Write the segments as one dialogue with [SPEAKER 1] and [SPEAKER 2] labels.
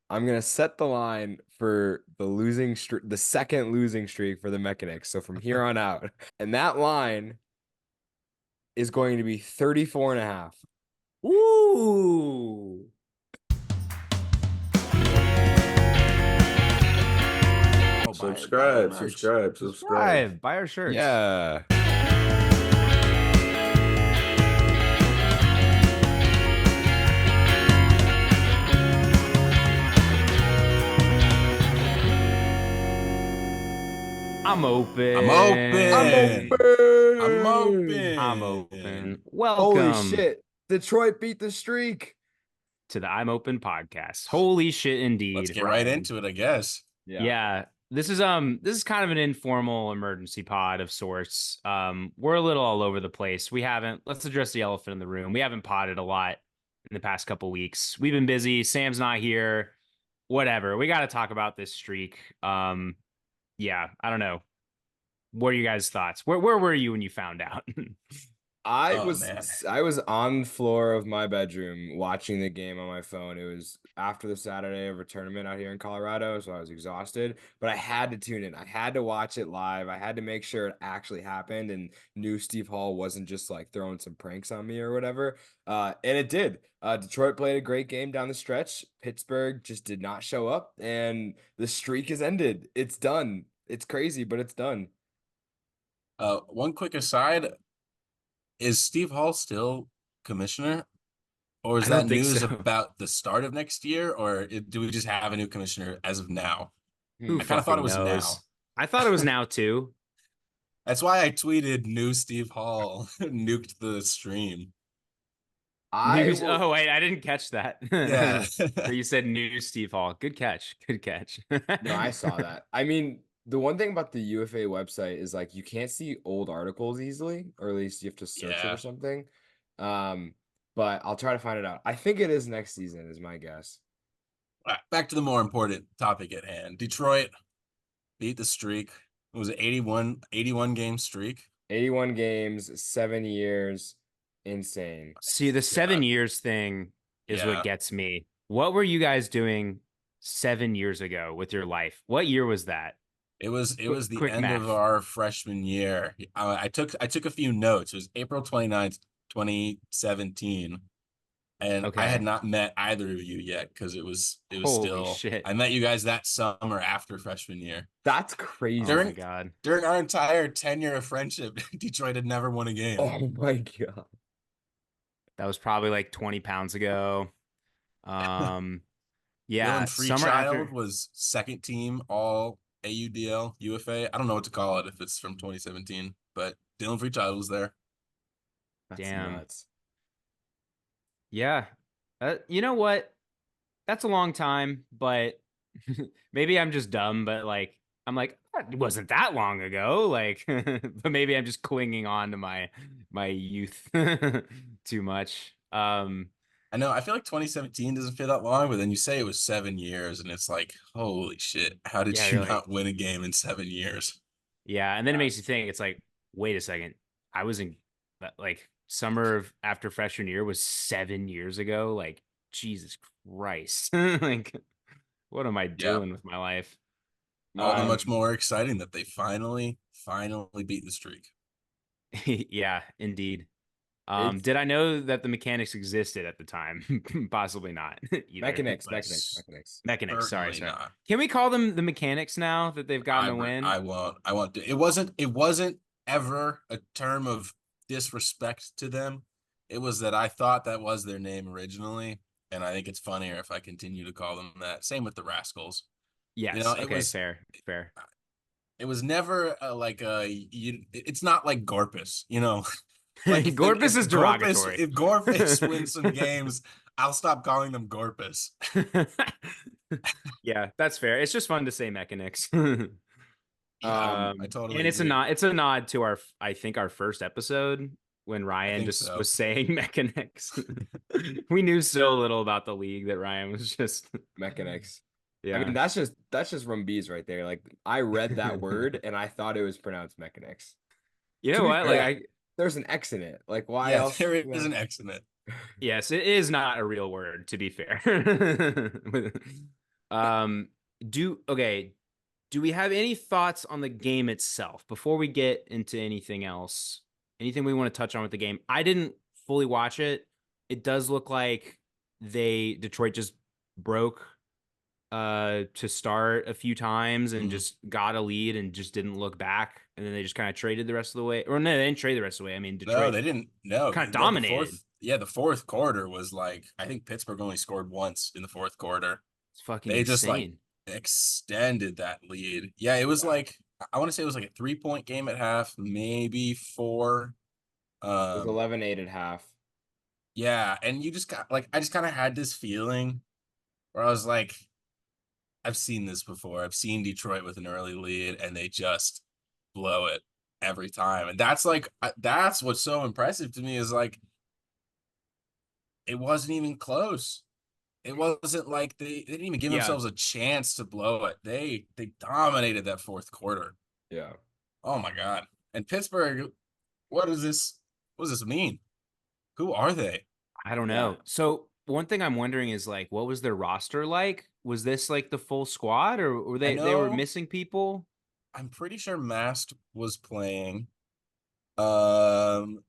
[SPEAKER 1] I'm gonna set the line for the losing streak, the second losing streak for the MECHANIX. So from here on out, and that line is going to be 34 and a half.
[SPEAKER 2] Ooh.
[SPEAKER 3] Subscribe, subscribe, subscribe.
[SPEAKER 2] Buy our shirts.
[SPEAKER 1] Yeah.
[SPEAKER 2] I'm open.
[SPEAKER 3] I'm open.
[SPEAKER 1] I'm open.
[SPEAKER 3] I'm open.
[SPEAKER 2] I'm open.
[SPEAKER 1] Holy
[SPEAKER 2] Welcome
[SPEAKER 1] shit. Detroit beat the streak.
[SPEAKER 2] to the I'm Open podcast. Holy shit, indeed.
[SPEAKER 3] Let's get right into it, I guess.
[SPEAKER 2] Yeah. This is kind of an informal emergency pod of sorts. We're a little all over the place. Let's address the elephant in the room. We haven't podded a lot in the past couple weeks. We've been busy. Sam's not here. Whatever. We got to talk about this streak. Yeah, I don't know. What are you guys' thoughts? Where were you when you found out?
[SPEAKER 1] I
[SPEAKER 3] Oh,
[SPEAKER 1] was
[SPEAKER 3] man.
[SPEAKER 1] I was on the floor of my bedroom watching the game on my phone. It was after the Saturday of a tournament out here in Colorado, so I was exhausted, but I had to tune in. I had to watch it live. I had to make sure it actually happened and knew Steve Hall wasn't just like throwing some pranks on me or whatever. And it did. Detroit played a great game down the stretch. Pittsburgh just did not show up, and the streak is ended. It's done. It's crazy, but it's done.
[SPEAKER 3] One quick aside, is Steve Hall still commissioner? Or is
[SPEAKER 2] I don't
[SPEAKER 3] that
[SPEAKER 2] think
[SPEAKER 3] news
[SPEAKER 2] so.
[SPEAKER 3] about the start of next year? Or do we just have a new commissioner as of now?
[SPEAKER 2] Who
[SPEAKER 3] I kind of thought it was
[SPEAKER 2] fucking
[SPEAKER 3] now.
[SPEAKER 2] knows? I thought it was now too.
[SPEAKER 3] That's why I tweeted new Steve Hall nuked the stream.
[SPEAKER 2] Oh wait, I didn't catch that.
[SPEAKER 3] Yeah.
[SPEAKER 2] So you said new Steve Hall. Good catch. Good catch.
[SPEAKER 1] No, I saw that. I mean, the one thing about the UFA website is like you can't see old articles easily, or at least you have to search it
[SPEAKER 3] Yeah.
[SPEAKER 1] or something. But I'll try to find it out. I think it is next season, is my guess.
[SPEAKER 3] Back to the more important topic at hand. Detroit beat the streak. It was an 81 game streak.
[SPEAKER 1] 81 games, 7 years, insane.
[SPEAKER 2] See, the 7 years thing is
[SPEAKER 3] Yeah.
[SPEAKER 2] what gets me. What were you guys doing 7 years ago with your life? What year was that?
[SPEAKER 3] It was the
[SPEAKER 2] Quick
[SPEAKER 3] end
[SPEAKER 2] math.
[SPEAKER 3] of our freshman year. I took a few notes. It was April 29th, 2017. And I had
[SPEAKER 2] Okay.
[SPEAKER 3] not met either of you yet because it was
[SPEAKER 2] Holy
[SPEAKER 3] still
[SPEAKER 2] shit.
[SPEAKER 3] I met you guys that summer after freshman year.
[SPEAKER 1] That's crazy.
[SPEAKER 2] Oh
[SPEAKER 3] During-
[SPEAKER 2] my god.
[SPEAKER 3] During our entire tenure of friendship, Detroit had never won a game.
[SPEAKER 1] Oh my God.
[SPEAKER 2] That was probably like 20 pounds ago. Yeah,
[SPEAKER 3] Dylan
[SPEAKER 2] summer
[SPEAKER 3] Freechild
[SPEAKER 2] after.
[SPEAKER 3] was second team all AUDL UFA. I don't know what to call it if it's from 2017, but Dylan Freechild was there.
[SPEAKER 1] That's
[SPEAKER 2] Damn.
[SPEAKER 1] nuts.
[SPEAKER 2] Yeah. You know what? That's a long time, but maybe I'm just dumb, but like I'm like, it wasn't that long ago. Like, but maybe I'm just clinging on to my youth too much.
[SPEAKER 3] I know. I feel like 2017 doesn't feel that long, but then you say it was 7 years, and it's like, holy shit! How did
[SPEAKER 2] Yeah,
[SPEAKER 3] you
[SPEAKER 2] you're like-
[SPEAKER 3] not win a game in 7 years?
[SPEAKER 2] Yeah, and then it makes you think. It's like, wait a second, I was in like summer of after freshman year was 7 years ago. Like, Jesus Christ, like, what am I doing with my life?
[SPEAKER 3] All the
[SPEAKER 1] Um,
[SPEAKER 3] much more exciting that they finally beat the streak.
[SPEAKER 2] Yeah, indeed.
[SPEAKER 1] It's-
[SPEAKER 2] Did I know that the mechanics existed at the time? Possibly not. either.
[SPEAKER 1] MECHANIX.
[SPEAKER 2] Mechanics. Sorry.
[SPEAKER 3] Certainly not.
[SPEAKER 2] Can we call them the mechanics now that they've gotten a win?
[SPEAKER 3] I won't do. It wasn't ever a term of disrespect to them. It was that I thought that was their name originally, and I think it's funnier if I continue to call them that. Same with the Rascals.
[SPEAKER 2] Yes.
[SPEAKER 3] You know, it
[SPEAKER 2] okay.
[SPEAKER 3] was-
[SPEAKER 2] Fair.
[SPEAKER 3] It was never it's not like Gorpus, you know. Like if
[SPEAKER 2] Gorpus is derogatory.
[SPEAKER 3] If Gorpus wins some games, I'll stop calling them Gorpus.
[SPEAKER 2] Yeah, that's fair. It's just fun to say mechanics.
[SPEAKER 3] I totally
[SPEAKER 2] and it's
[SPEAKER 3] agree.
[SPEAKER 2] it's a nod to our I think our first episode when Ryan
[SPEAKER 3] think
[SPEAKER 2] just
[SPEAKER 3] so.
[SPEAKER 2] was saying mechanics. We knew so little about the league that Ryan was just
[SPEAKER 1] MECHANIX.
[SPEAKER 2] yeah.
[SPEAKER 1] I mean, that's just Rumbees right there. Like I read that word and I thought it was pronounced MECHANIX.
[SPEAKER 2] you
[SPEAKER 1] to
[SPEAKER 2] know
[SPEAKER 1] be
[SPEAKER 2] what?
[SPEAKER 1] fair,
[SPEAKER 2] Like
[SPEAKER 1] There's an X in it. Like why
[SPEAKER 3] Yeah,
[SPEAKER 1] else?
[SPEAKER 3] there is an X in it.
[SPEAKER 2] yes, it is not a real word to be fair. Um, okay. Do we have any thoughts on the game itself before we get into anything else? Anything we want to touch on with the game? I didn't fully watch it. It does look like Detroit just broke to start a few times and
[SPEAKER 3] Mhm.
[SPEAKER 2] just got a lead and just didn't look back. And then they just kind of traded the rest of the way. Or no, they didn't trade the rest of the way. I mean,
[SPEAKER 3] No,
[SPEAKER 2] Detroit
[SPEAKER 3] they didn't. No,
[SPEAKER 2] kind of
[SPEAKER 3] the
[SPEAKER 2] dominated.
[SPEAKER 3] fourth. Yeah, the fourth quarter was like I think Pittsburgh only scored once in the fourth quarter.
[SPEAKER 2] It's fucking
[SPEAKER 3] They just like
[SPEAKER 2] insane.
[SPEAKER 3] extended that lead. Yeah, it was
[SPEAKER 1] Yeah.
[SPEAKER 3] like I want to say it was like a 3-point game at half, maybe four.
[SPEAKER 1] It was
[SPEAKER 3] Um,
[SPEAKER 1] 11-8 at half.
[SPEAKER 3] yeah, and you just got like I just kind of had this feeling where I was like, I've seen this before. I've seen Detroit with an early lead, and they just blow it every time. And that's like that's what's so impressive to me is like it wasn't even close. It wasn't like they didn't even give
[SPEAKER 2] Yeah.
[SPEAKER 3] themselves a chance to blow it. They dominated that fourth quarter.
[SPEAKER 1] Yeah.
[SPEAKER 3] Oh my God. And Pittsburgh, what is this? What does this mean? Who are they?
[SPEAKER 2] I don't
[SPEAKER 1] Yeah.
[SPEAKER 2] know. So one thing I'm wondering is like, what was their roster like? Was this like the full squad, or were
[SPEAKER 3] I
[SPEAKER 2] they were
[SPEAKER 3] know
[SPEAKER 2] missing people?
[SPEAKER 3] I'm pretty sure Mast was playing um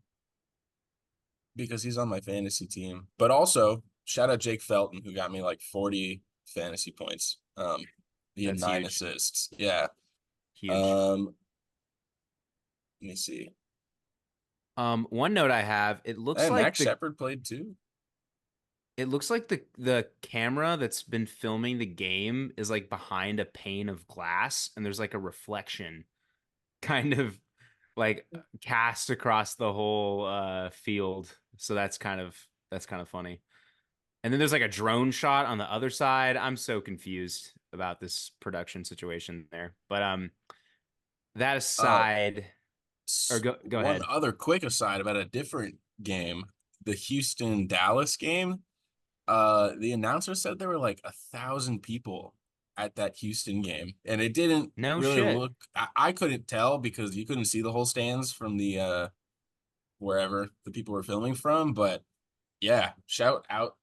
[SPEAKER 3] because he's on my fantasy team. But also shout out Jake Felton who got me like 40 fantasy points. He had
[SPEAKER 2] That's
[SPEAKER 3] 9
[SPEAKER 2] huge.
[SPEAKER 3] assists. Yeah.
[SPEAKER 2] Huge.
[SPEAKER 3] Um let me see.
[SPEAKER 2] One note I have, it looks
[SPEAKER 3] And
[SPEAKER 2] like
[SPEAKER 3] Max Shepard played too.
[SPEAKER 2] the camera that's been filming the game is like behind a pane of glass, and there's like a reflection kind of like cast across the whole field. So that's kind of funny. And then there's like a drone shot on the other side. I'm so confused about this production situation there. But that
[SPEAKER 3] Uh
[SPEAKER 2] aside, or go
[SPEAKER 3] One
[SPEAKER 2] ahead.
[SPEAKER 3] other quick aside about a different game, the Houston Dallas game. The announcer said there were like 1,000 people at that Houston game, and it didn't
[SPEAKER 2] No
[SPEAKER 3] really
[SPEAKER 2] shit.
[SPEAKER 3] look. I couldn't tell because you couldn't see the whole stands from the wherever the people were filming from. But yeah, shout out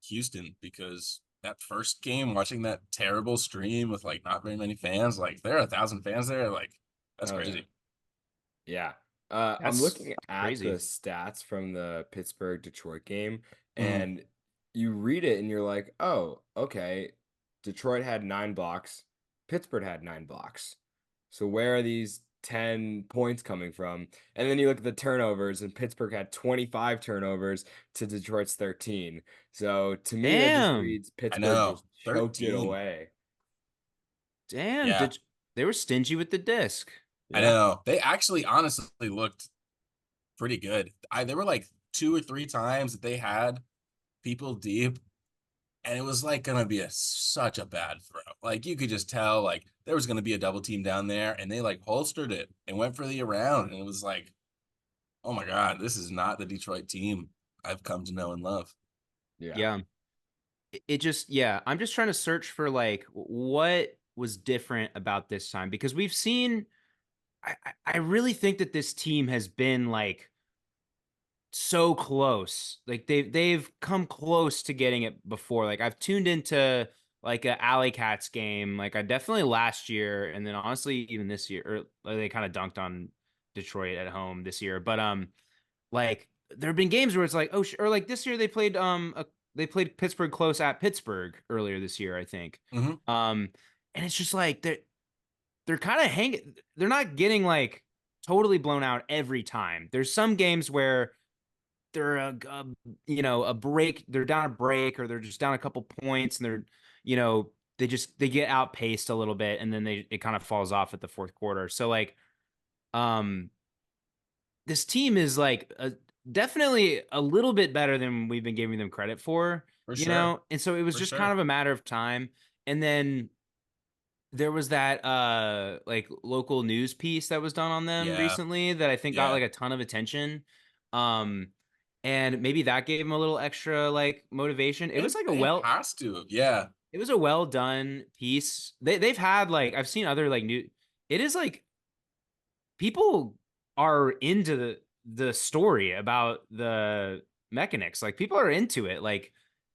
[SPEAKER 3] Houston because that first game, watching that terrible stream with like not very many fans, like there are 1,000 fans there, like that's
[SPEAKER 1] Oh yeah.
[SPEAKER 3] crazy.
[SPEAKER 1] Yeah. I'm
[SPEAKER 2] That's
[SPEAKER 1] looking at the
[SPEAKER 2] crazy.
[SPEAKER 1] stats from the Pittsburgh Detroit game,
[SPEAKER 3] Mhm.
[SPEAKER 1] and you read it and you're like, oh, okay. Detroit had 9 blocks, Pittsburgh had 9 blocks. So where are these 10 points coming from? And then you look at the turnovers, and Pittsburgh had 25 turnovers to Detroit's 13. So to me, that just
[SPEAKER 2] Damn.
[SPEAKER 1] reads
[SPEAKER 3] I
[SPEAKER 1] Pittsburgh
[SPEAKER 3] know,
[SPEAKER 1] just choked it
[SPEAKER 3] 13.
[SPEAKER 1] away.
[SPEAKER 2] Damn.
[SPEAKER 3] Yeah,
[SPEAKER 2] Did they were stingy with the disc.
[SPEAKER 3] I
[SPEAKER 1] Yeah.
[SPEAKER 3] know. They actually honestly looked pretty good. There were like 2 or 3 times that they had people deep, and it was like gonna be such a bad throw. Like you could just tell like there was gonna be a double team down there, and they like holstered it and went for the around, and it was like, oh my God, this is not the Detroit team I've come to know and love.
[SPEAKER 1] Yeah.
[SPEAKER 2] Yeah. It just yeah, I'm just trying to search for like what was different about this time because we've seen I really think that this team has been like so close. Like they've come close to getting it before. Like I've tuned into like a Alley Cats game. Like I definitely last year, and then honestly even this year, or like, they kind of dunked on Detroit at home this year. But like there have been games where it's like or like this year they played Pittsburgh close at Pittsburgh earlier this year, I think.
[SPEAKER 3] Hmm.
[SPEAKER 2] Um, and it's just like they're kind of hanging. They're not getting like totally blown out every time. There's some games where they're a break, they're down a break, or they're just down a couple points, and they're you know they get outpaced a little bit, and then it kind of falls off at the fourth quarter. So like um this team is like definitely a little bit better than we've been giving them credit for,
[SPEAKER 3] For sure.
[SPEAKER 2] and so it was
[SPEAKER 3] For
[SPEAKER 2] just kind
[SPEAKER 3] sure.
[SPEAKER 2] of a matter of time. And then there was that like local news piece that was done on them
[SPEAKER 3] Yeah.
[SPEAKER 2] recently that I think got
[SPEAKER 3] Yeah.
[SPEAKER 2] like a ton of attention. Um and maybe that gave them a little extra like motivation.
[SPEAKER 3] It has to. Yeah.
[SPEAKER 2] It was a well done piece. They've had like I've seen other like new it is like people are into the story about the mechanics. Like people are into it. Like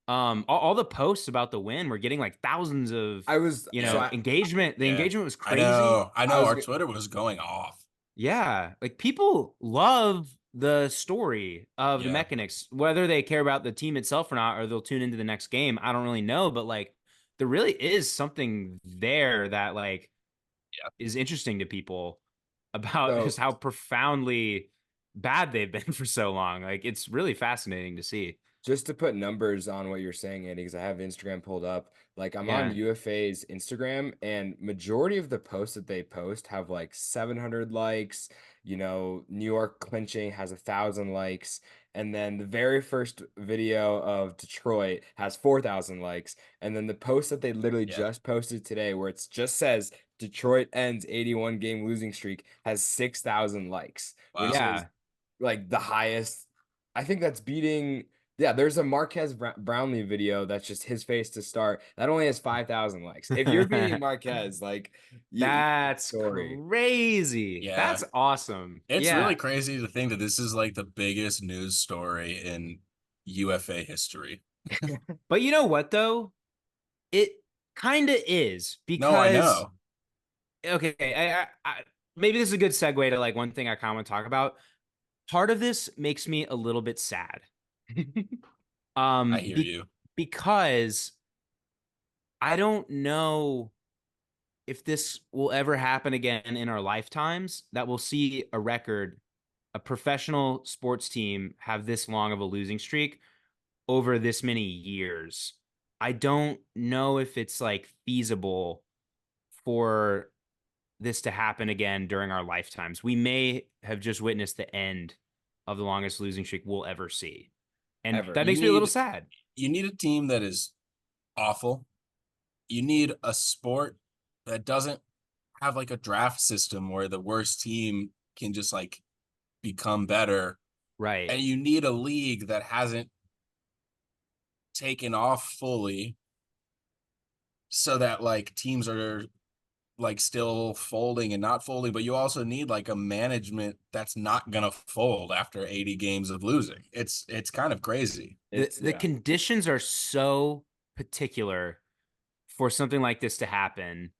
[SPEAKER 2] all the posts about the win were getting like thousands of,
[SPEAKER 1] I was so
[SPEAKER 3] Yeah,
[SPEAKER 2] engagement. The
[SPEAKER 3] yeah.
[SPEAKER 2] engagement was
[SPEAKER 3] I
[SPEAKER 2] crazy.
[SPEAKER 3] know. I
[SPEAKER 1] I
[SPEAKER 3] know.
[SPEAKER 1] was
[SPEAKER 3] Our Twitter was going off.
[SPEAKER 2] Yeah, like people love the story of the
[SPEAKER 3] Yeah,
[SPEAKER 2] Mechanics, whether they care about the team itself or not, or they'll tune into the next game. I don't really know, but like there really is something there that like
[SPEAKER 3] yeah.
[SPEAKER 2] is interesting to people about just
[SPEAKER 1] so
[SPEAKER 2] how profoundly bad they've been for so long. Like it's really fascinating to see.
[SPEAKER 1] just to put numbers on what you're saying, Andy, because I have Instagram pulled up. Like I'm on
[SPEAKER 2] Yeah.
[SPEAKER 1] UFA's Instagram, and majority of the posts that they post have like 700 likes. New York clinching has 1,000 likes, and then the very first video of Detroit has 4,000 likes, and then the post that they literally
[SPEAKER 3] Yeah.
[SPEAKER 1] just posted today, where it just says Detroit ends 81 game losing streak, has 6,000 likes, which
[SPEAKER 3] Wow.
[SPEAKER 1] is
[SPEAKER 2] Yeah.
[SPEAKER 1] like the highest. I think that's beating. Yeah, there's a Marquez Brownlee video that's just his face to start. That only has 5,000 likes. If you're beating Marquez, like,
[SPEAKER 2] That's
[SPEAKER 1] story.
[SPEAKER 2] crazy.
[SPEAKER 3] Yeah.
[SPEAKER 2] That's awesome.
[SPEAKER 3] It's
[SPEAKER 2] Yeah.
[SPEAKER 3] really crazy to think that this is like the biggest news story in UFA history.
[SPEAKER 2] But you know what though? It kind of is
[SPEAKER 3] No, I
[SPEAKER 2] because
[SPEAKER 3] know.
[SPEAKER 2] okay, maybe this is a good segue to like one thing I kind of want to talk about. Part of this makes me a little bit sad.
[SPEAKER 3] I hear
[SPEAKER 2] Be
[SPEAKER 3] you.
[SPEAKER 2] because I don't know if this will ever happen again in our lifetimes that we'll see a record, a professional sports team have this long of a losing streak over this many years. I don't know if it's like feasible for this to happen again during our lifetimes. We may have just witnessed the end of the longest losing streak we'll ever see. And
[SPEAKER 1] Ever.
[SPEAKER 2] that
[SPEAKER 3] You
[SPEAKER 2] makes me a little
[SPEAKER 3] need
[SPEAKER 2] sad.
[SPEAKER 3] you need a team that is awful. You need a sport that doesn't have like a draft system where the worst team can just like become better.
[SPEAKER 2] Right.
[SPEAKER 3] And you need a league that hasn't taken off fully so that like teams are like still folding and not folding, but you also need like a management that's not gonna fold after 80 games of losing. It's kind of crazy.
[SPEAKER 2] The
[SPEAKER 1] Yeah.
[SPEAKER 2] conditions are so particular for something like this to happen.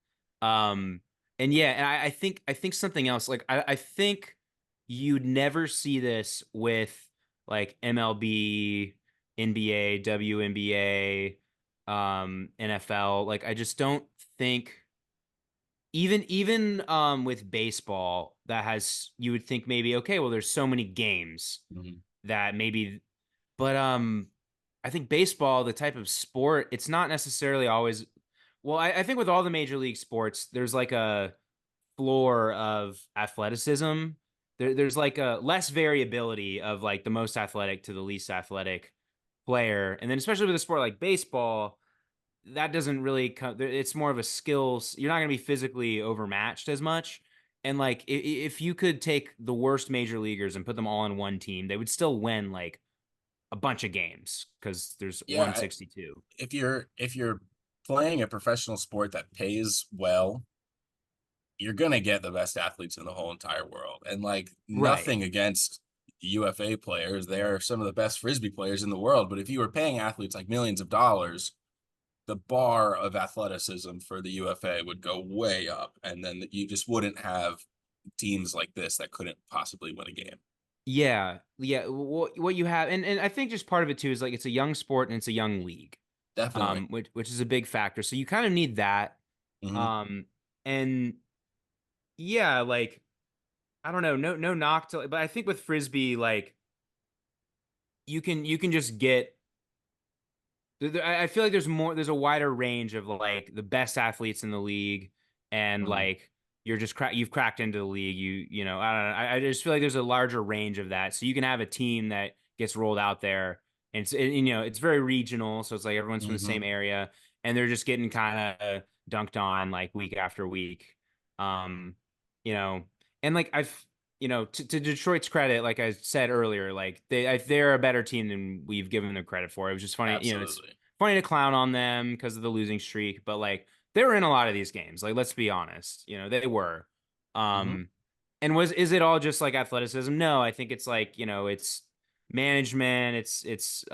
[SPEAKER 2] Um, and yeah, and I think something else, like I think you'd never see this with like MLB, NBA, WNBA, NFL. Like I just don't think even with baseball that has you would think maybe okay, well there's so many games
[SPEAKER 3] Mhm.
[SPEAKER 2] that maybe but I think baseball, the type of sport, it's not necessarily always well, I think with all the major league sports, there's like a floor of athleticism. There's like a less variability of like the most athletic to the least athletic player. And then especially with a sport like baseball, that doesn't really come, it's more of a skills. You're not going to be physically overmatched as much. And like if you could take the worst major leaguers and put them all in one team, they would still win like a bunch of games because there's
[SPEAKER 3] Yeah,
[SPEAKER 2] 162.
[SPEAKER 3] if you're playing a professional sport that pays well, you're gonna get the best athletes in the whole entire world. And like
[SPEAKER 2] Right.
[SPEAKER 3] nothing against UFA players, they are some of the best frisbee players in the world. But if you were paying athletes like millions of dollars, the bar of athleticism for the UFA would go way up, and then you just wouldn't have teams like this that couldn't possibly win a game.
[SPEAKER 2] Yeah. Yeah. What you have, and I think just part of it too is like it's a young sport and it's a young league,
[SPEAKER 3] Definitely.
[SPEAKER 2] which is a big factor. So you kind of need that.
[SPEAKER 3] Hmm.
[SPEAKER 2] Um, and yeah, like I don't know, no knock to, but I think with frisbee, like you can just get. I feel like there's a wider range of like the best athletes in the league, and
[SPEAKER 3] Hmm.
[SPEAKER 2] like you've cracked into the league. I don't know. I just feel like there's a larger range of that, so you can have a team that gets rolled out there, and it's very regional, so it's like everyone's from the
[SPEAKER 3] Hmm.
[SPEAKER 2] same area, and they're just getting kind of dunked on like week after week. Um, you know, and like to Detroit's credit, like I said earlier, like they're a better team than we've given them credit for. It was just funny, it's
[SPEAKER 3] Absolutely.
[SPEAKER 2] funny to clown on them because of the losing streak, but like they were in a lot of these games. Like let's be honest, they were.
[SPEAKER 3] Hmm.
[SPEAKER 2] Um, and is it all just like athleticism? No, I think it's like it's management. It's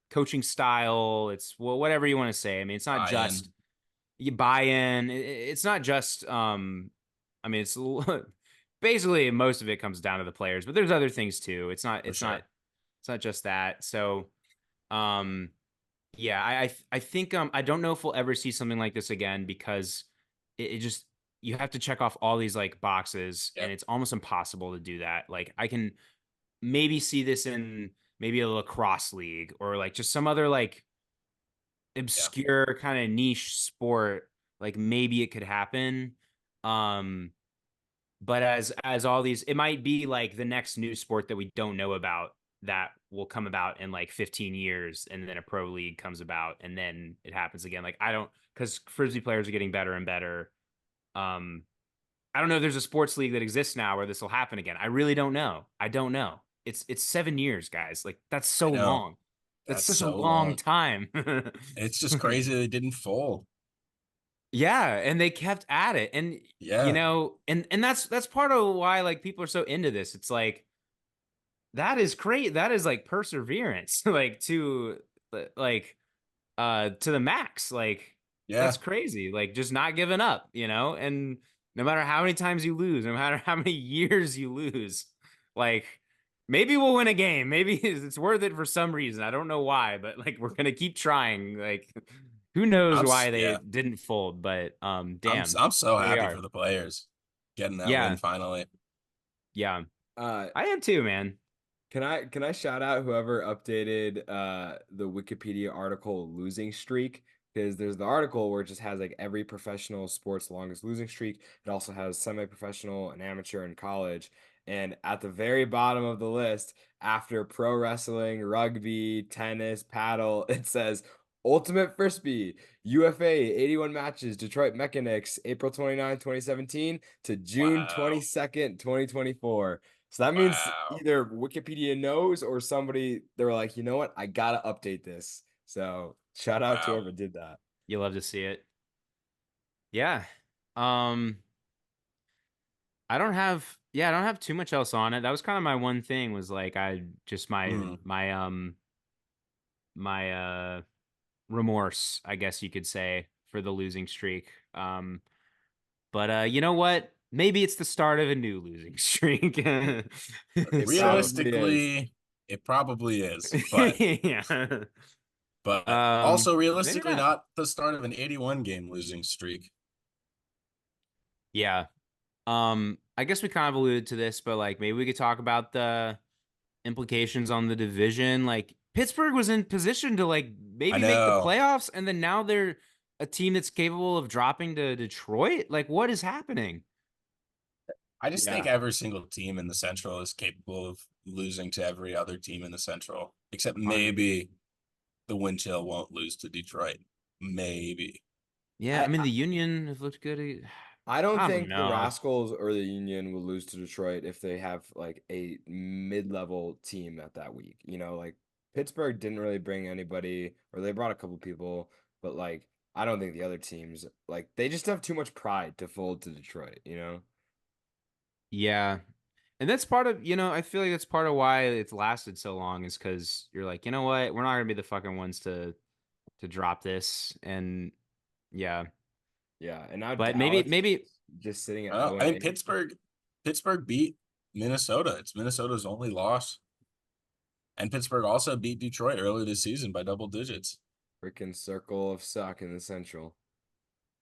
[SPEAKER 2] coaching style. It's whatever you want to say. I mean, it's not
[SPEAKER 3] Buy-in.
[SPEAKER 2] just you buy in. It's not just I mean, it's basically most of it comes down to the players, but there's other things too. It's not
[SPEAKER 3] For
[SPEAKER 2] it's not
[SPEAKER 3] sure.
[SPEAKER 2] it's not just that. So um yeah, I think I don't know if we'll ever see something like this again because it just you have to check off all these like boxes and
[SPEAKER 3] Yep.
[SPEAKER 2] it's almost impossible to do that. Like I can maybe see this in maybe a lacrosse league or like just some other like
[SPEAKER 3] Yeah.
[SPEAKER 2] obscure kind of niche sport. Like maybe it could happen. Um but as all these it might be like the next new sport that we don't know about that will come about in like 15 years and then a pro league comes about and then it happens again. Like I don't because frisbee players are getting better and better. um I don't know if there's a sports league that exists now where this will happen again. I really don't know. I don't know. It's 7 years, guys. Like that's
[SPEAKER 3] I
[SPEAKER 2] so
[SPEAKER 3] know.
[SPEAKER 2] long. That's
[SPEAKER 3] That's
[SPEAKER 2] such a
[SPEAKER 3] so
[SPEAKER 2] long
[SPEAKER 3] long.
[SPEAKER 2] time.
[SPEAKER 3] It's just crazy they didn't fold.
[SPEAKER 2] Yeah, and they kept at it. And
[SPEAKER 3] Yeah.
[SPEAKER 2] and that's part of why like people are so into this. It's like that is great. That is like perseverance, like like to the max. Like
[SPEAKER 3] Yeah.
[SPEAKER 2] that's crazy. Like just not giving up, and no matter how many times you lose, no matter how many years you lose, like maybe we'll win a game. Maybe it's worth it for some reason. I don't know why, but like we're gonna keep trying. Like who knows why they
[SPEAKER 3] Yeah.
[SPEAKER 2] didn't fold, but
[SPEAKER 3] I'm
[SPEAKER 2] damn,
[SPEAKER 3] I'm so
[SPEAKER 2] here we
[SPEAKER 3] happy for
[SPEAKER 2] are.
[SPEAKER 3] the players getting that win
[SPEAKER 2] Yeah,
[SPEAKER 3] finally.
[SPEAKER 2] yeah.
[SPEAKER 1] Uh,
[SPEAKER 2] I am too, man.
[SPEAKER 1] can I shout out whoever updated the Wikipedia article losing streak? Because there's the article where it just has like every professional sport's longest losing streak. It also has semi-professional and amateur and college. And at the very bottom of the list, after pro wrestling, rugby, tennis, paddle, it says Ultimate Frisbee, UFA, 81 matches, Detroit MECHANIX, April 29, 2017 to June
[SPEAKER 3] Wow.
[SPEAKER 1] 22nd, 2024. So that means
[SPEAKER 3] Wow.
[SPEAKER 1] either Wikipedia knows or somebody they were like, you know what, I gotta update this. So shout out to
[SPEAKER 3] Wow.
[SPEAKER 1] whoever did that.
[SPEAKER 2] You love to see it. Yeah. Um, I don't have too much else on it. That was kind of my one thing was like I just
[SPEAKER 3] Mm.
[SPEAKER 2] my remorse, I guess you could say, for the losing streak. But you know what? Maybe it's the start of a new losing streak.
[SPEAKER 1] It
[SPEAKER 2] So
[SPEAKER 1] probably is.
[SPEAKER 3] Realistically, it probably is, but
[SPEAKER 2] yeah.
[SPEAKER 3] also
[SPEAKER 2] Maybe
[SPEAKER 3] realistically
[SPEAKER 2] not.
[SPEAKER 3] not the start of an 81 game losing streak.
[SPEAKER 2] Yeah. I guess we kind of alluded to this, but like maybe we could talk about the implications on the division. Like Pittsburgh was in position to like
[SPEAKER 3] I
[SPEAKER 2] maybe make the
[SPEAKER 3] know.
[SPEAKER 2] playoffs, and then now they're a team that's capable of dropping to Detroit. Like, what is happening?
[SPEAKER 3] I just think
[SPEAKER 1] Yeah.
[SPEAKER 3] every single team in the Central is capable of losing to every other team in the Central, except
[SPEAKER 1] On
[SPEAKER 3] maybe the wind chill won't lose to Detroit. Maybe.
[SPEAKER 2] Yeah, I
[SPEAKER 1] I
[SPEAKER 2] mean the Union have looked good.
[SPEAKER 1] I don't
[SPEAKER 2] I don't
[SPEAKER 1] think the
[SPEAKER 2] know.
[SPEAKER 1] Rascals or the Union will lose to Detroit if they have like a mid-level team at that week. Like Pittsburgh didn't really bring anybody, or they brought a couple people, but like I don't think the other teams like they just have too much pride to fold to Detroit.
[SPEAKER 2] Yeah, and that's part of I feel like that's part of why it's lasted so long is because you're like, you know what, we're not gonna be the fucking ones to drop this, and yeah,
[SPEAKER 1] Yeah, and now
[SPEAKER 2] but
[SPEAKER 1] Dallas
[SPEAKER 2] maybe
[SPEAKER 1] just sitting at
[SPEAKER 3] Well,
[SPEAKER 1] 0
[SPEAKER 3] I
[SPEAKER 1] and
[SPEAKER 3] mean
[SPEAKER 1] 8.
[SPEAKER 3] Pittsburgh beat Minnesota. It's Minnesota's only loss. And Pittsburgh also beat Detroit early this season by double digits.
[SPEAKER 1] Freaking circle of suck in the Central.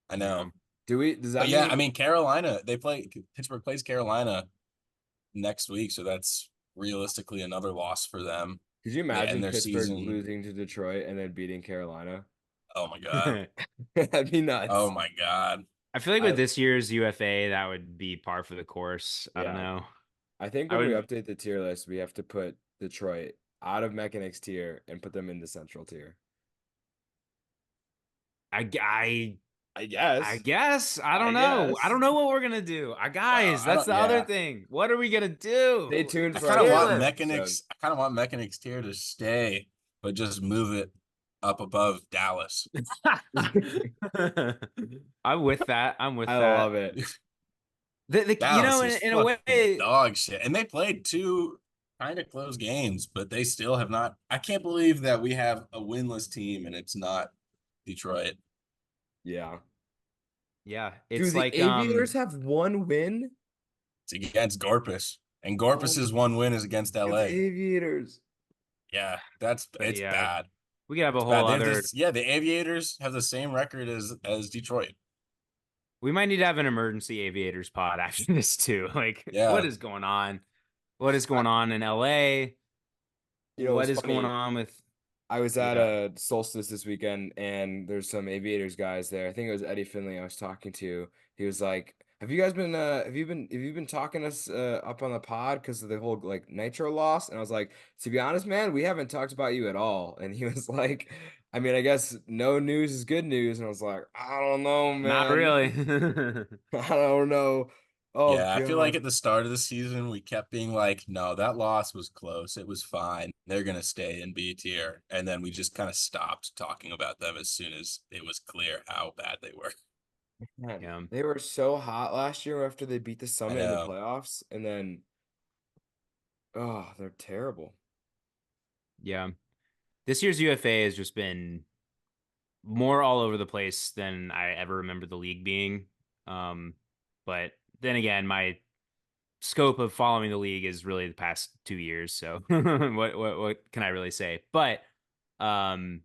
[SPEAKER 3] I
[SPEAKER 2] yeah.
[SPEAKER 3] know.
[SPEAKER 1] Does
[SPEAKER 3] But
[SPEAKER 1] that
[SPEAKER 3] yeah, I
[SPEAKER 1] mean
[SPEAKER 3] mean Carolina, Pittsburgh plays Carolina next week, so that's realistically another loss for them.
[SPEAKER 1] could you
[SPEAKER 3] They end
[SPEAKER 1] imagine
[SPEAKER 3] their
[SPEAKER 1] Pittsburgh
[SPEAKER 3] season.
[SPEAKER 1] losing to Detroit and then beating Carolina?
[SPEAKER 3] Oh my God.
[SPEAKER 1] That'd be
[SPEAKER 3] Oh
[SPEAKER 1] nuts.
[SPEAKER 3] my God.
[SPEAKER 2] I feel like with
[SPEAKER 1] I
[SPEAKER 2] this year's UFA, that would be par for the course. I don't
[SPEAKER 1] Yeah.
[SPEAKER 2] know.
[SPEAKER 1] I think
[SPEAKER 2] I
[SPEAKER 1] when we
[SPEAKER 2] would,
[SPEAKER 1] update the tier list, we have to put Detroit out of Mechanics tier and put them in the Central tier.
[SPEAKER 2] I, I,
[SPEAKER 1] I
[SPEAKER 2] I
[SPEAKER 1] guess.
[SPEAKER 2] guess. I
[SPEAKER 1] I
[SPEAKER 2] don't know. I
[SPEAKER 1] guess.
[SPEAKER 2] don't know what we're gonna do.
[SPEAKER 3] Well,
[SPEAKER 2] Guys,
[SPEAKER 3] I
[SPEAKER 2] that's
[SPEAKER 3] don't.
[SPEAKER 2] the other
[SPEAKER 3] Yeah,
[SPEAKER 2] thing. What are we gonna
[SPEAKER 1] Stay
[SPEAKER 2] do?
[SPEAKER 1] tuned
[SPEAKER 3] I
[SPEAKER 1] for our
[SPEAKER 3] kind of
[SPEAKER 2] Tier
[SPEAKER 3] want
[SPEAKER 1] Mechanics
[SPEAKER 2] list.
[SPEAKER 1] episode.
[SPEAKER 3] Mechanics. I kind of want Mechanics tier to stay, but just move it up above Dallas.
[SPEAKER 2] I'm with that. I'm with
[SPEAKER 1] I
[SPEAKER 2] that.
[SPEAKER 1] love it.
[SPEAKER 2] The
[SPEAKER 3] Dallas is
[SPEAKER 2] in a
[SPEAKER 3] fucking
[SPEAKER 2] way,
[SPEAKER 3] dog shit, and they played two. kind of close games, but they still have not. I can't believe that we have a winless team and it's not Detroit.
[SPEAKER 1] Yeah.
[SPEAKER 2] Yeah,
[SPEAKER 1] Do
[SPEAKER 2] it's
[SPEAKER 1] the
[SPEAKER 2] like
[SPEAKER 1] Aviators have one win?
[SPEAKER 3] It's against Gorpus, and
[SPEAKER 1] Oh,
[SPEAKER 3] Gorpus's one win is against
[SPEAKER 1] it's
[SPEAKER 3] LA.
[SPEAKER 1] Aviators.
[SPEAKER 3] Yeah,
[SPEAKER 2] but
[SPEAKER 3] it's
[SPEAKER 2] yeah,
[SPEAKER 3] bad.
[SPEAKER 2] we could have a
[SPEAKER 3] It's
[SPEAKER 2] whole
[SPEAKER 3] bad. They're
[SPEAKER 2] other.
[SPEAKER 3] just the Aviators have the same record as Detroit.
[SPEAKER 2] We might need to have an emergency aviators pod after this too. Like, what
[SPEAKER 3] Yeah,
[SPEAKER 2] is going on? What is
[SPEAKER 3] I,
[SPEAKER 2] going on in LA?
[SPEAKER 1] You know,
[SPEAKER 2] What
[SPEAKER 1] it's
[SPEAKER 2] is going
[SPEAKER 1] funny.
[SPEAKER 2] on with?
[SPEAKER 1] I was at
[SPEAKER 2] Yeah,
[SPEAKER 1] a Solstice this weekend, and there's some Aviators guys there. I think it was Eddie Finley I was talking to. He was like, "Have you guys been? Have you been talking us up on the pod because of the whole like Nitro loss?" And I was like, "To be honest, man, we haven't talked about you at all." And he was like, "I mean, I guess no news is good news." And I was like, "I don't know,
[SPEAKER 2] not
[SPEAKER 1] man.
[SPEAKER 2] really.
[SPEAKER 1] I don't know." Oh
[SPEAKER 3] yeah, I feel like
[SPEAKER 1] God.
[SPEAKER 3] at the start of the season we kept being like, "No, that loss was close. It was fine. They're gonna stay in B tier," and then we just kind of stopped talking about them as soon as it was clear how bad they were.
[SPEAKER 1] Man,
[SPEAKER 2] Yeah,
[SPEAKER 1] they were so hot last year after they beat the
[SPEAKER 3] I
[SPEAKER 1] Summit in the
[SPEAKER 3] know.
[SPEAKER 1] playoffs, and then oh, they're terrible.
[SPEAKER 2] yeah. This year's UFA has just been more all over the place than I ever remember the league being. Um, but then again, my scope of following the league is really the past 2 years. So what can I really say? But um,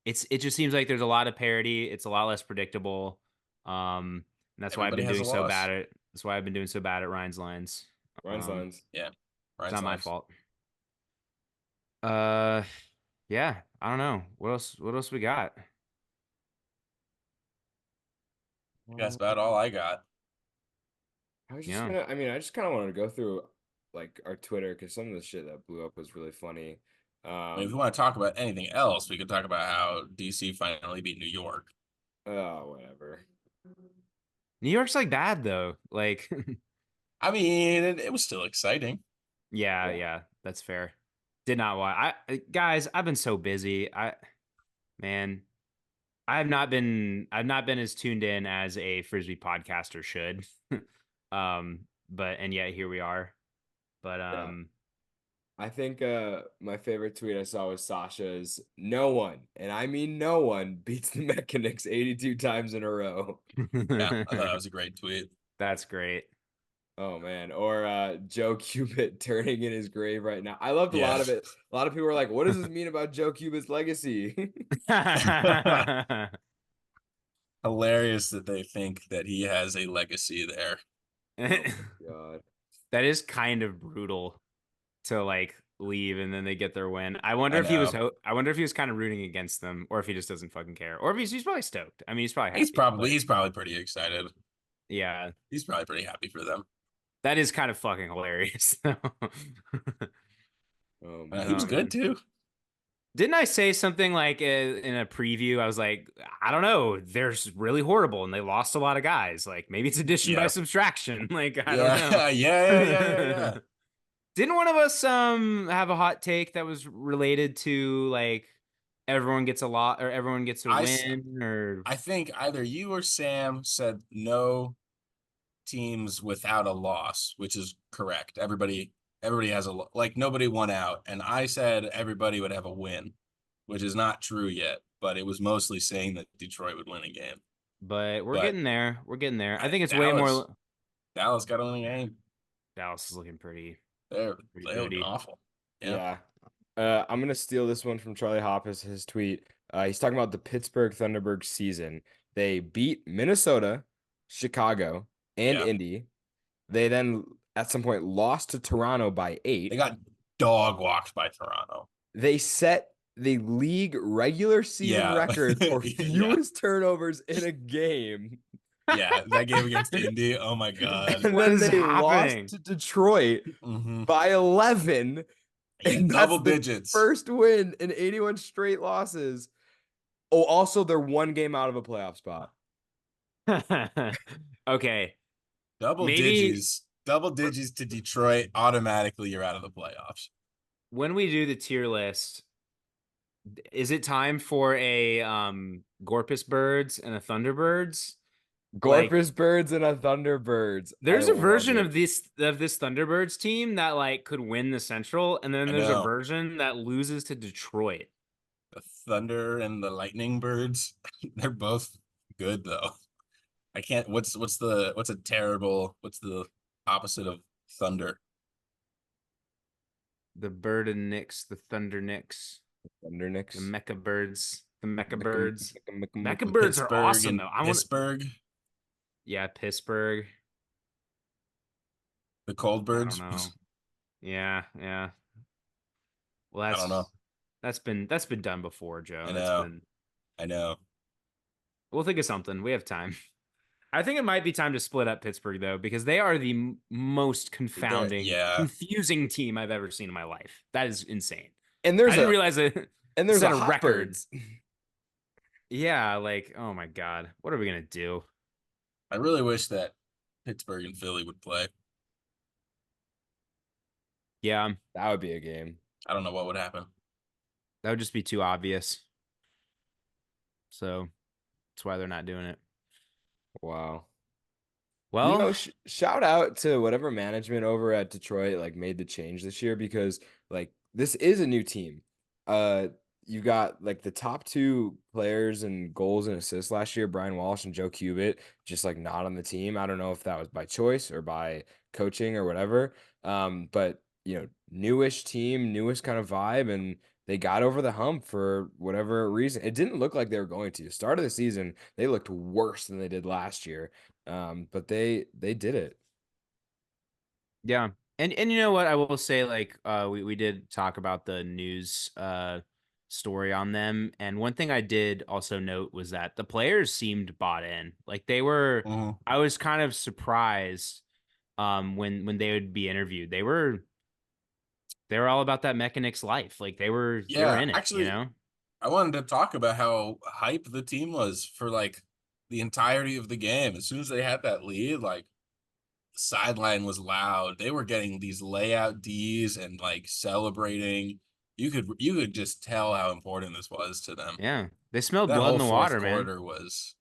[SPEAKER 2] it just seems like there's a lot of parity. It's a lot less predictable. And that's why I've
[SPEAKER 3] Everybody
[SPEAKER 2] been
[SPEAKER 3] has
[SPEAKER 2] doing
[SPEAKER 3] a
[SPEAKER 2] so
[SPEAKER 3] loss.
[SPEAKER 2] bad at. That's why I've been doing so bad at Ryan's lines.
[SPEAKER 1] Ryan's lines.
[SPEAKER 3] Yeah,
[SPEAKER 2] It's
[SPEAKER 3] Ryan's
[SPEAKER 2] not my
[SPEAKER 3] lines.
[SPEAKER 2] fault. Uh, yeah, I don't know what else. What else we got?
[SPEAKER 3] That's about all I got.
[SPEAKER 1] I was just
[SPEAKER 2] Yeah.
[SPEAKER 1] gonna, I mean, I just kind of wanted to go through like our Twitter because some of the shit that blew up was really funny.
[SPEAKER 3] I mean, if we
[SPEAKER 1] Um,
[SPEAKER 3] want to talk about anything else, we could talk about how DC finally beat New York.
[SPEAKER 1] oh, whatever.
[SPEAKER 2] New York's like bad though. Like,
[SPEAKER 3] I mean, it was still exciting.
[SPEAKER 2] yeah,
[SPEAKER 1] Yeah.
[SPEAKER 2] yeah, that's fair. Did not watch. Guys, I've been so busy. Man, I've not been as tuned in as a frisbee podcaster should. But and yet here we are. But
[SPEAKER 1] Yeah. I think my favorite tweet I saw was Sasha's no one, and I mean no one, beats the Mechanics 82 times in a row.
[SPEAKER 3] Yeah, I thought that was a great tweet.
[SPEAKER 2] that's great.
[SPEAKER 1] Oh man. Or Joe Cubit turning in his grave right now. I loved a lot
[SPEAKER 3] Yeah.
[SPEAKER 1] of it. A lot of people were like, what does this mean about Joe Cubit's legacy?
[SPEAKER 3] Hilarious that they think that he has a legacy there.
[SPEAKER 1] Oh my God.
[SPEAKER 2] That is kind of brutal to like leave and then they get their win.
[SPEAKER 3] I know.
[SPEAKER 2] I wonder if he was kind of rooting against them or if he just doesn't fucking care. Or if he's probably stoked. I mean, he's probably happy. But
[SPEAKER 3] He's probably pretty excited.
[SPEAKER 2] yeah,
[SPEAKER 3] He's probably pretty happy for them.
[SPEAKER 2] that is kind of fucking hilarious.
[SPEAKER 1] Oh
[SPEAKER 3] He was
[SPEAKER 2] Oh
[SPEAKER 1] man.
[SPEAKER 3] good
[SPEAKER 2] man.
[SPEAKER 3] too.
[SPEAKER 2] Didn't I say something like in a preview? I was like, I don't know. They're really horrible and they lost a lot of guys. Like maybe it's addition by
[SPEAKER 3] Yeah.
[SPEAKER 2] subtraction. Like I don't
[SPEAKER 3] Yeah.
[SPEAKER 2] know.
[SPEAKER 3] Yeah.
[SPEAKER 2] Didn't one of us have a hot take that was related to like everyone gets a lot or everyone gets a
[SPEAKER 3] I s-
[SPEAKER 2] win or
[SPEAKER 3] I think either you or Sam said no teams without a loss, which is correct. Everybody has like nobody won out, and I said everybody would have a win, which is not true yet, but it was mostly saying that Detroit would win a game.
[SPEAKER 2] but we're
[SPEAKER 3] But
[SPEAKER 2] getting there. We're getting there. I think it's way
[SPEAKER 3] Dallas
[SPEAKER 2] more
[SPEAKER 3] Dallas got to win a game.
[SPEAKER 2] Dallas is looking pretty
[SPEAKER 3] They're looking
[SPEAKER 2] booty.
[SPEAKER 3] awful. Yeah.
[SPEAKER 1] Yeah. I'm gonna steal this one from Charlie Hoppus, his tweet. He's talking about the Pittsburgh Thunderbird season. They beat Minnesota, Chicago, and
[SPEAKER 3] Yeah.
[SPEAKER 1] Indy. They then at some point lost to Toronto by
[SPEAKER 3] They
[SPEAKER 1] 8.
[SPEAKER 3] got dog walked by Toronto.
[SPEAKER 1] They set the league regular season
[SPEAKER 3] Yeah.
[SPEAKER 1] record for
[SPEAKER 3] Yeah.
[SPEAKER 1] fewest turnovers in a game.
[SPEAKER 3] Yeah. That game against Indy. Oh my God.
[SPEAKER 1] And
[SPEAKER 2] What
[SPEAKER 1] then
[SPEAKER 2] is
[SPEAKER 1] they lost
[SPEAKER 2] happening?
[SPEAKER 1] to Detroit
[SPEAKER 3] Hmm.
[SPEAKER 1] by 11.
[SPEAKER 3] Yeah.
[SPEAKER 1] And that's
[SPEAKER 3] Double
[SPEAKER 1] the
[SPEAKER 3] digits.
[SPEAKER 1] first win in 81 straight losses. Oh, also, they're one game out of a playoff spot.
[SPEAKER 2] Okay.
[SPEAKER 3] Double
[SPEAKER 2] Maybe
[SPEAKER 3] digits. Double digits to Detroit. Automatically, you're out of the playoffs.
[SPEAKER 2] when we do the tier list, is it time for a Gorpus Birds and a Thunderbirds? Like,
[SPEAKER 1] Gorpus birds and a Thunderbirds. I
[SPEAKER 2] there's a
[SPEAKER 1] love
[SPEAKER 2] version
[SPEAKER 1] it.
[SPEAKER 2] of this Thunderbirds team that like could win the Central, and then
[SPEAKER 3] I
[SPEAKER 2] there's a
[SPEAKER 3] know.
[SPEAKER 2] version that loses to Detroit.
[SPEAKER 3] The Thunder and the Lightning Birds, they're both good though. I can't. What's the opposite of Thunder?
[SPEAKER 2] The Bird and Knicks, the Thunder Knicks, the
[SPEAKER 1] Thundernix.
[SPEAKER 2] Mecha Birds, the Mecha
[SPEAKER 1] Mecca,
[SPEAKER 2] Birds.
[SPEAKER 1] mecca, mecca,
[SPEAKER 2] Mecha
[SPEAKER 1] mecca.
[SPEAKER 2] Birds are
[SPEAKER 3] Pittsburgh
[SPEAKER 2] awesome
[SPEAKER 3] and
[SPEAKER 2] though. I want,
[SPEAKER 3] Pittsburgh,
[SPEAKER 2] yeah, Pittsburgh.
[SPEAKER 3] the Cold
[SPEAKER 2] I don't
[SPEAKER 3] Birds.
[SPEAKER 2] know. Yeah, yeah. Well,
[SPEAKER 3] I don't know.
[SPEAKER 2] that's been done before, Joe.
[SPEAKER 3] I
[SPEAKER 2] That's
[SPEAKER 3] know.
[SPEAKER 2] been.
[SPEAKER 3] I know.
[SPEAKER 2] We'll think of something. We have time. I think it might be time to split up Pittsburgh though, because they are the most confounding,
[SPEAKER 3] Yeah.
[SPEAKER 2] confusing team I've ever seen in my life. That is insane.
[SPEAKER 1] And
[SPEAKER 2] I didn't realize it
[SPEAKER 1] there's
[SPEAKER 2] set
[SPEAKER 1] a
[SPEAKER 2] a
[SPEAKER 1] hot
[SPEAKER 2] record.
[SPEAKER 1] birds.
[SPEAKER 2] Yeah, like, oh my God. What are we gonna do?
[SPEAKER 3] I really wish that Pittsburgh and Philly would play.
[SPEAKER 2] Yeah,
[SPEAKER 1] That would be a game.
[SPEAKER 3] I don't know what would happen.
[SPEAKER 2] that would just be too obvious. So that's why they're not doing it.
[SPEAKER 1] Wow.
[SPEAKER 2] Well,
[SPEAKER 1] Shout out to whatever management over at Detroit like made the change this year because like this is a new team. You got like the top two players and goals and assists last year, Brian Walsh and Joe Cubit, just like not on the team. I don't know if that was by choice or by coaching or whatever. But newish team, newest kind of vibe, and they got over the hump for whatever reason. It didn't look like they were going to. Start of the season, they looked worse than they did last year. But they did it.
[SPEAKER 2] yeah. And you know what? I will say, like, we did talk about the news story on them. And one thing I did also note was that the players seemed bought in. Like they were,
[SPEAKER 3] Mhm.
[SPEAKER 2] I was kind of surprised when they would be interviewed. They were all about that MECHANIX life. Like they were
[SPEAKER 3] Yeah,
[SPEAKER 2] in it, you
[SPEAKER 3] actually,
[SPEAKER 2] know?
[SPEAKER 3] I wanted to talk about how hype the team was for like the entirety of the game. As soon as they had that lead, like the sideline was loud. They were getting these layout Ds and like celebrating. You could just tell how important this was to them.
[SPEAKER 2] Yeah. They smelled
[SPEAKER 3] That
[SPEAKER 2] blood in
[SPEAKER 3] whole
[SPEAKER 2] the
[SPEAKER 3] fourth
[SPEAKER 2] water, man.
[SPEAKER 3] quarter was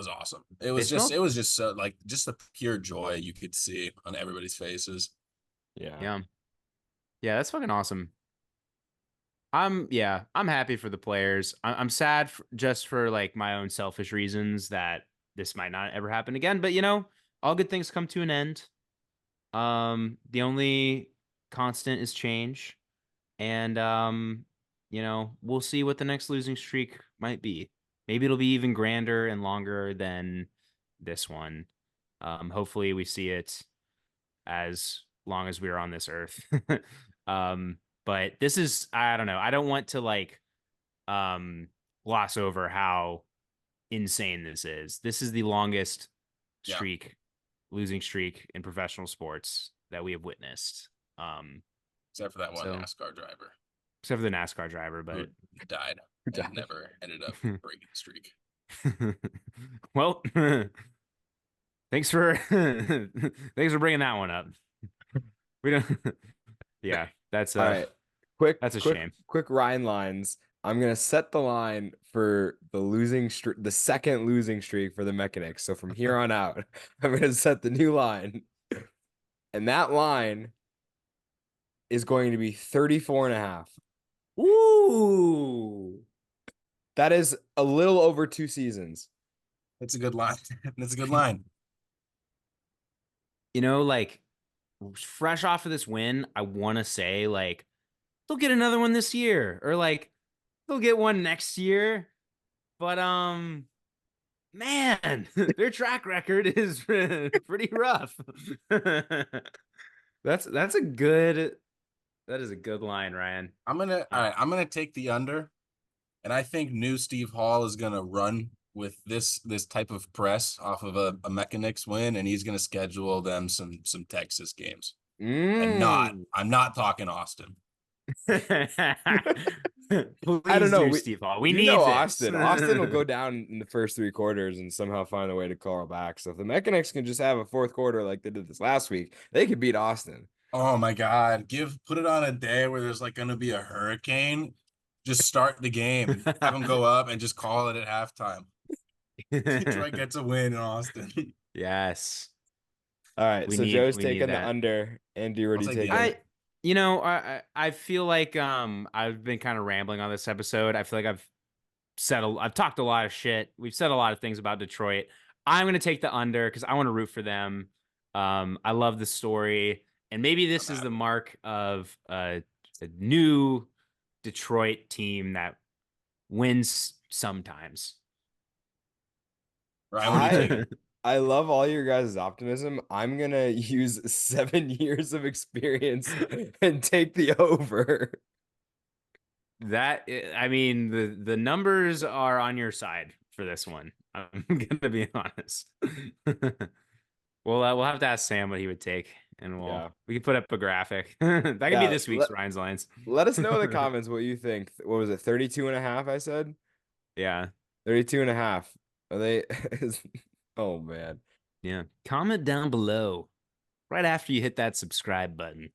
[SPEAKER 3] awesome.
[SPEAKER 2] They
[SPEAKER 3] It
[SPEAKER 2] smelled,
[SPEAKER 3] was just so like just the pure joy you could see on everybody's faces.
[SPEAKER 1] Yeah.
[SPEAKER 2] yeah. Yeah, that's fucking awesome. I'm happy for the players. I'm sad just for like my own selfish reasons that this might not ever happen again. But all good things come to an end. The only constant is change, and we'll see what the next losing streak might be. Maybe it'll be even grander and longer than this one. Hopefully we see it as long as we're on this earth. um, but this is I don't know. I don't want to like gloss over how insane this is. This is the longest
[SPEAKER 3] Yeah,
[SPEAKER 2] losing streak in professional sports that we have witnessed. Um,
[SPEAKER 3] except for that one
[SPEAKER 2] so
[SPEAKER 3] NASCAR driver
[SPEAKER 2] except for the NASCAR driver,
[SPEAKER 3] who
[SPEAKER 2] but
[SPEAKER 3] died
[SPEAKER 1] Who
[SPEAKER 3] and
[SPEAKER 1] died?
[SPEAKER 3] never ended up breaking the streak.
[SPEAKER 2] well, thanks for thanks for bringing that one up. We don't. Yeah, that's
[SPEAKER 1] All right. Quick,
[SPEAKER 2] that's a
[SPEAKER 1] quick,
[SPEAKER 2] shame.
[SPEAKER 1] quick Ryan lines. I'm gonna set the line for the losing streak, the second losing streak for the Mechanics. So from here on out, I'm gonna set the new line. And that line is going to be 34 and a half.
[SPEAKER 2] Ooh,
[SPEAKER 1] That is a little over 2 seasons.
[SPEAKER 3] That's a good line. That's a good line.
[SPEAKER 2] like fresh off of this win, I want to say like they'll get another one this year, or like they'll get one next year. But man, their track record is pretty rough. That's a good that is a good line, Ryan.
[SPEAKER 3] All right, I'm gonna take the under, and I think new Steve Hall is gonna run with this type of press off of a Mechanics win, and he's gonna schedule them some Texas games. And
[SPEAKER 1] Mm.
[SPEAKER 3] I'm not talking Austin.
[SPEAKER 1] I don't
[SPEAKER 2] Please
[SPEAKER 1] know.
[SPEAKER 2] do, Steve Hall. We
[SPEAKER 1] You
[SPEAKER 2] need
[SPEAKER 1] know
[SPEAKER 2] this.
[SPEAKER 1] Austin. Austin will go down in the first 3 quarters and somehow find a way to call back. So if the Mechanics can just have a fourth quarter like they did this last week, they could beat Austin.
[SPEAKER 3] Oh my God. Put it on a day where there's like gonna be a hurricane. Just start the game and have them go up and just call it at halftime. Detroit gets a win in Austin.
[SPEAKER 2] Yes.
[SPEAKER 1] All right,
[SPEAKER 2] We
[SPEAKER 1] so
[SPEAKER 2] need
[SPEAKER 1] Joe's
[SPEAKER 2] we need
[SPEAKER 1] taking the
[SPEAKER 2] that.
[SPEAKER 1] under. Andy, what
[SPEAKER 3] I'll
[SPEAKER 1] are you
[SPEAKER 3] take the
[SPEAKER 1] taking?
[SPEAKER 3] under.
[SPEAKER 2] I feel like I've been kind of rambling on this episode. I feel like I've talked a lot of shit. We've said a lot of things about Detroit. I'm gonna take the under because I want to root for them. I love the story, and maybe this
[SPEAKER 3] I'm
[SPEAKER 2] is the
[SPEAKER 3] happy.
[SPEAKER 2] mark of a new Detroit team that wins sometimes.
[SPEAKER 3] Ryan, what are you
[SPEAKER 1] I
[SPEAKER 3] taking?
[SPEAKER 1] I love all your guys' optimism. I'm gonna use 7 years of experience and take the over.
[SPEAKER 2] I mean, the numbers are on your side for this one. I'm gonna be honest. We'll have to ask Sam what he would take, and
[SPEAKER 1] Yeah.
[SPEAKER 2] we can put up a graphic. That could be
[SPEAKER 1] Yeah.
[SPEAKER 2] this week's Ryan's lines.
[SPEAKER 1] Let us know in the comments what you think. What was it? 32 and a half, I said?
[SPEAKER 2] Yeah,
[SPEAKER 1] 32 and a half. Are they Oh man.
[SPEAKER 2] yeah. Comment down below right after you hit that subscribe button.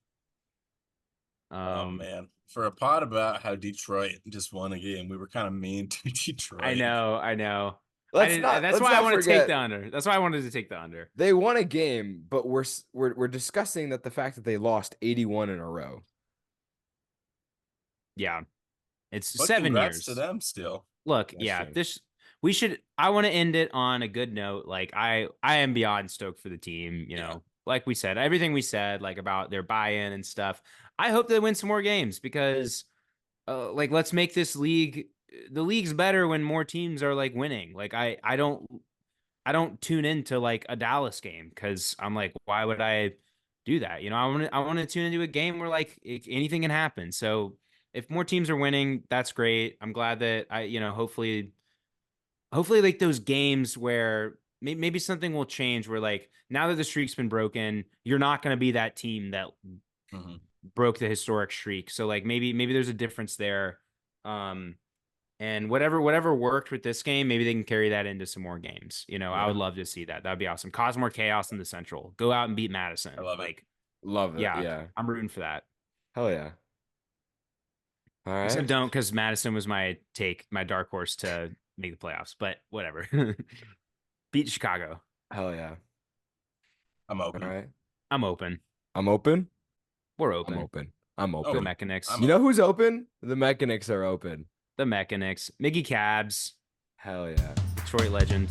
[SPEAKER 3] Oh
[SPEAKER 2] Um,
[SPEAKER 3] man. For a pod about how Detroit just won a game, we were kind of mean to
[SPEAKER 2] I
[SPEAKER 3] Detroit.
[SPEAKER 2] know, I know. I
[SPEAKER 1] Let's
[SPEAKER 2] didn't.
[SPEAKER 1] not
[SPEAKER 2] That's
[SPEAKER 1] let's
[SPEAKER 2] why I
[SPEAKER 1] not
[SPEAKER 2] want to take
[SPEAKER 1] forget
[SPEAKER 2] the under. That's why I wanted to take the under.
[SPEAKER 1] they won a game, but we're discussing that the fact that they lost 81 in a row.
[SPEAKER 2] Yeah, it's
[SPEAKER 3] But
[SPEAKER 2] 7 years.
[SPEAKER 3] congrats to them still.
[SPEAKER 2] Look,
[SPEAKER 1] That's
[SPEAKER 2] yeah,
[SPEAKER 1] true.
[SPEAKER 2] we should. I want to end it on a good note. Like I am beyond stoked for the team.
[SPEAKER 3] Yeah.
[SPEAKER 2] Like we said, everything we said, like about their buy-in and stuff. I hope they win some more games because, like, let's make this league. The league's better when more teams are like winning. Like I don't tune into like a Dallas game because I'm like, why would I do that? I want to tune into a game where like anything can happen. So if more teams are winning, that's great. I'm glad that hopefully like those games where maybe something will change where like now that the streak's been broken, you're not going to be that team that
[SPEAKER 3] Mhm.
[SPEAKER 2] broke the historic streak. So like maybe there's a difference there. And whatever worked with this game, maybe they can carry that into some more games. I
[SPEAKER 3] Yeah.
[SPEAKER 2] would love to see that. That'd be awesome. Cause more chaos in the Central. Go out and beat Madison.
[SPEAKER 3] I love it.
[SPEAKER 2] Like,
[SPEAKER 1] Love it.
[SPEAKER 2] yeah,
[SPEAKER 1] Yeah.
[SPEAKER 2] I'm rooting for that.
[SPEAKER 1] Hell yeah. All
[SPEAKER 2] Except
[SPEAKER 1] right.
[SPEAKER 2] don't because Madison was my dark horse to make the playoffs. But whatever. Beat Chicago.
[SPEAKER 1] Hell yeah.
[SPEAKER 3] I'm
[SPEAKER 1] All
[SPEAKER 3] open.
[SPEAKER 1] right.
[SPEAKER 2] I'm open.
[SPEAKER 1] I'm open.
[SPEAKER 2] We're
[SPEAKER 1] I'm
[SPEAKER 2] open.
[SPEAKER 1] open. I'm
[SPEAKER 2] The
[SPEAKER 3] Oh,
[SPEAKER 1] open.
[SPEAKER 2] Mechanics.
[SPEAKER 3] I'm
[SPEAKER 1] You know
[SPEAKER 3] open.
[SPEAKER 1] who's open? The Mechanics are open.
[SPEAKER 2] The Mechanics. Miggy Cabs.
[SPEAKER 1] Hell yeah.
[SPEAKER 2] Detroit legend.